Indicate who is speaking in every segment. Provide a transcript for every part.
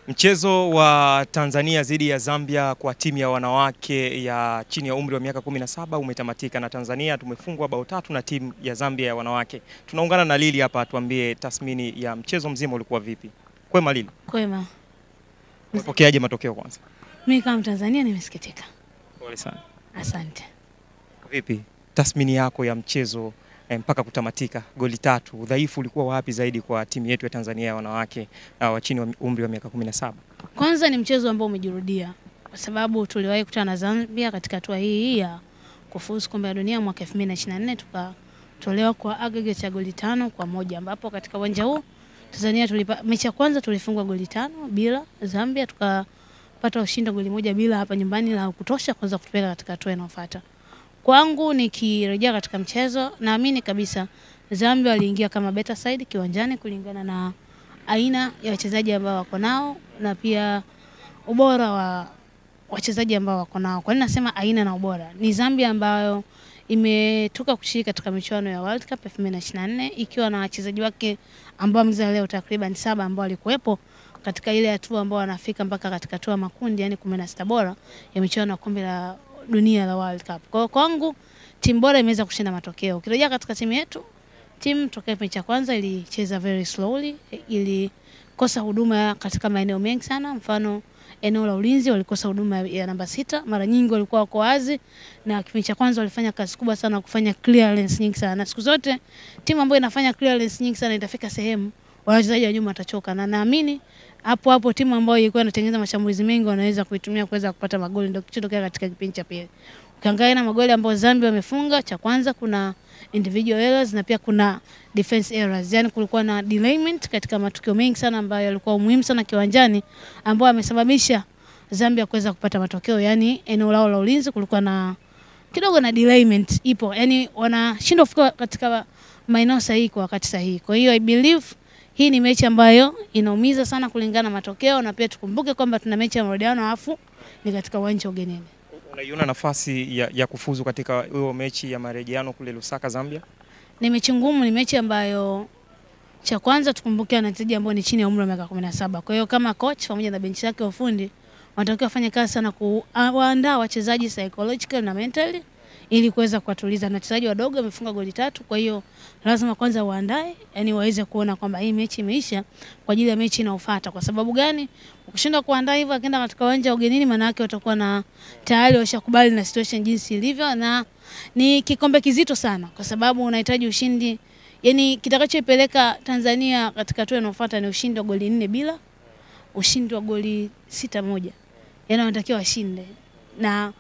Speaker 1: Mchezo wa Tanzania dhidi ya Zambia kwa timu ya wanawake ya chini ya umri wa miaka 17 umetamatika na Tanzania tumefungwa bao 3 na timu ya Zambia ya wanawake. Tunaungana na Lili hapa atuambie tathmini ya mchezo mzima ulikuwa vipi. Kwema Lili?
Speaker 2: Kwema.
Speaker 1: Umepokeaje matokeo kwanza?
Speaker 2: Mimi kama Tanzania nimesikitika.
Speaker 1: Pole sana.
Speaker 2: Asante.
Speaker 1: Vipi tathmini yako ya mchezo mpaka kutamatika, goli 3, udhaifu ulikuwa wapi zaidi kwa timu yetu ya Tanzania ya wanawake wa chini wa umri wa miaka 17?
Speaker 2: Kwanza ni mchezo ambao umejirudia kwa sababu tuliwahi kukutana na Zambia katika hatua hii ya kufuzu kombe la dunia mwaka 2024, tukatolewa kwa aggregate ya goli 5-1, ambapo katika uwanja huu Tanzania mechi ya kwanza tulifungwa goli 5 bila, Zambia tukapata ushindi goli 1 bila hapa nyumbani, la kutosha kwanza kutupeleka katika hatua inayofuata. Kwangu nikirejea katika mchezo, naamini kabisa Zambia waliingia kama better side kiwanjani kulingana na aina ya wachezaji ambao wako nao na pia ubora wa wachezaji ambao wako nao. Kwa nini nasema aina na ubora? Ni Zambia ambayo imetoka kushiriki katika michuano ya World Cup 2024 ikiwa na wachezaji wake ambao mzee leo takriban 7 ambao walikuwepo katika ile hatua ambao wanafika mpaka katika hatua makundi, yani 16 bora ya michuano ya kombe la dunia la World Cup. Kwa kwangu timu bora imeweza kushinda matokeo. Ukirejea katika timu yetu, timu tokea mechi ya kwanza ilicheza very slowly, ilikosa huduma katika maeneo mengi sana. Mfano eneo la ulinzi walikosa huduma ya namba 6, mara nyingi walikuwa wako wazi, na kipindi cha kwanza walifanya kazi kubwa sana kufanya clearance nyingi sana. Na siku zote timu ambayo inafanya clearance nyingi sana itafika sehemu wachezaji wa nyuma watachoka, na naamini hapo timu ambayo ilikuwa inatengeneza mashambulizi mengi wanaweza kuitumia kuweza kupata magoli, ndio kilichotokea katika kipindi cha pili. Ukiangalia na magoli ambayo Zambia wamefunga, cha kwanza kuna individual errors na pia kuna defense errors. Yani kulikuwa na delayment katika matukio mengi sana ambayo yalikuwa muhimu sana kiwanjani, ambao yamesababisha Zambia kuweza kupata matokeo. Yani eneo lao la ulinzi kulikuwa na kidogo na delayment ipo. Yani wanashindwa kufika katika maeneo sahihi kwa wakati sahihi. Kwa hiyo I believe hii ni mechi ambayo inaumiza sana kulingana na matokeo, na pia tukumbuke kwamba tuna mechi ya marudiano afu ni katika uwanja ugenini.
Speaker 1: Unaiona nafasi ya kufuzu katika hiyo mechi ya marejeano kule Lusaka Zambia?
Speaker 2: Ni mechi ngumu, ni mechi ambayo cha kwanza tukumbuke wachezaji ambao ni chini ya umri wa miaka 17. Kwa hiyo kama coach pamoja na benchi yake ya ufundi wanatakiwa kufanya kazi sana kuandaa wachezaji psychological na mentally ili kuweza kuwatuliza. Na wachezaji wadogo wamefunga goli 3, kwa hiyo lazima kwanza waandae, yani waweze kuona kwamba hii mechi imeisha kwa ajili ya mechi inayofuata. Kwa sababu gani? Ukishinda kuandaa hivyo akaenda katika uwanja ugenini, maana yake watakuwa na tayari washakubali na situation jinsi ilivyo, na ni kikombe kizito sana kwa sababu unahitaji ushindi. Yani kitakachoipeleka Tanzania katika hatua inayofuata ni ushindi wa goli 4 bila, ushindi wa goli 6-1. Yani wanatakiwa washinde na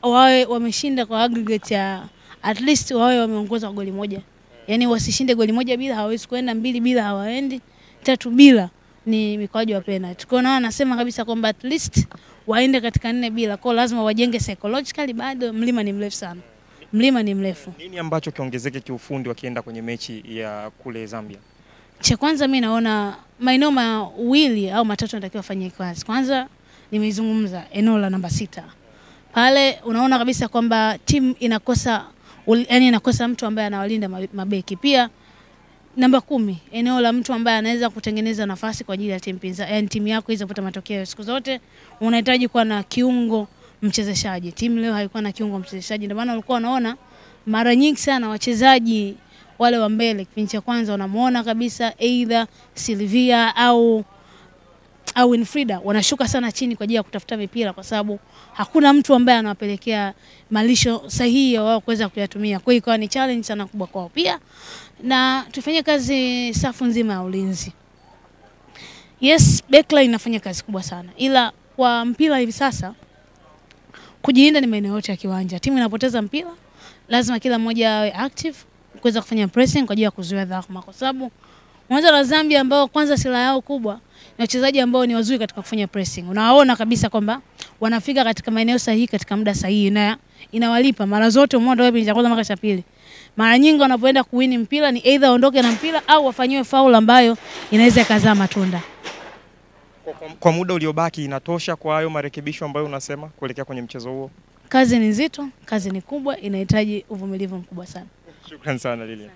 Speaker 2: wawe wameshinda kwa aggregate ya at least wawe wameongoza kwa goli 1. Yani wasishinde goli 1 bila, hawezi kwenda 2 bila, hawaendi 3 bila, ni mikwaju wa penalty. Kwa hiyo anasema kabisa kwamba at least waende katika 4 bila. Kwa lazima wajenge psychologically, bado mlima ni mrefu sana. Mlima ni mrefu.
Speaker 1: Nini ambacho kiongezeke kiufundi wakienda kwenye mechi ya kule Zambia?
Speaker 2: Cha kwanza mimi naona maeneo mawili au matatu yanatakiwa fanyike kazi. Kwanza nimeizungumza eneo la namba 6. Pale unaona kabisa kwamba timu inakosa mtu ambaye anawalinda mabeki. Pia namba 10, eneo la mtu ambaye anaweza kutengeneza nafasi kwa ajili ya timu pinzani, yani timu yako iweze kupata matokeo. Siku zote unahitaji kuwa na kiungo mchezeshaji. Timu leo haikuwa na kiungo mchezeshaji, ndio maana ulikuwa unaona mara nyingi sana wachezaji wale wa mbele kipindi cha kwanza unamuona kabisa either Silvia au Winfrida wanashuka sana chini kwa ajili ya kutafuta mipira, kwa sababu hakuna mtu ambaye anawapelekea malisho sahihi wao kuweza kuyatumia. Kwa hiyo ni challenge sana kubwa kwao. Pia na tufanye kazi safu nzima ya ulinzi. Yes, backline inafanya kazi kubwa sana, ila kwa mpira hivi sasa kujilinda ni maeneo yote ya kiwanja. Timu inapoteza mpira lazima kila mmoja awe active kuweza kufanya pressing kwa ajili ya kuzuia dhahma, kwa sababu mwanzo wa Zambia ambao kwanza silaha yao kubwa ni wachezaji ambao ni wazuri katika kufanya pressing. Unaona kabisa kwamba wanafika katika maeneo sahihi katika muda sahihi, na inawalipa mara zote. Umeona wewe kwanza mpaka cha pili, mara nyingi wanapoenda kuwini mpira ni either waondoke na mpira au wafanyiwe foul ambayo inaweza kuzaa matunda.
Speaker 1: Kwa muda uliobaki inatosha kwa hayo marekebisho ambayo unasema kuelekea kwenye mchezo huo?
Speaker 2: Kazi ni nzito, kazi ni kubwa, inahitaji uvumilivu mkubwa sana.
Speaker 1: Shukrani sana Lilian.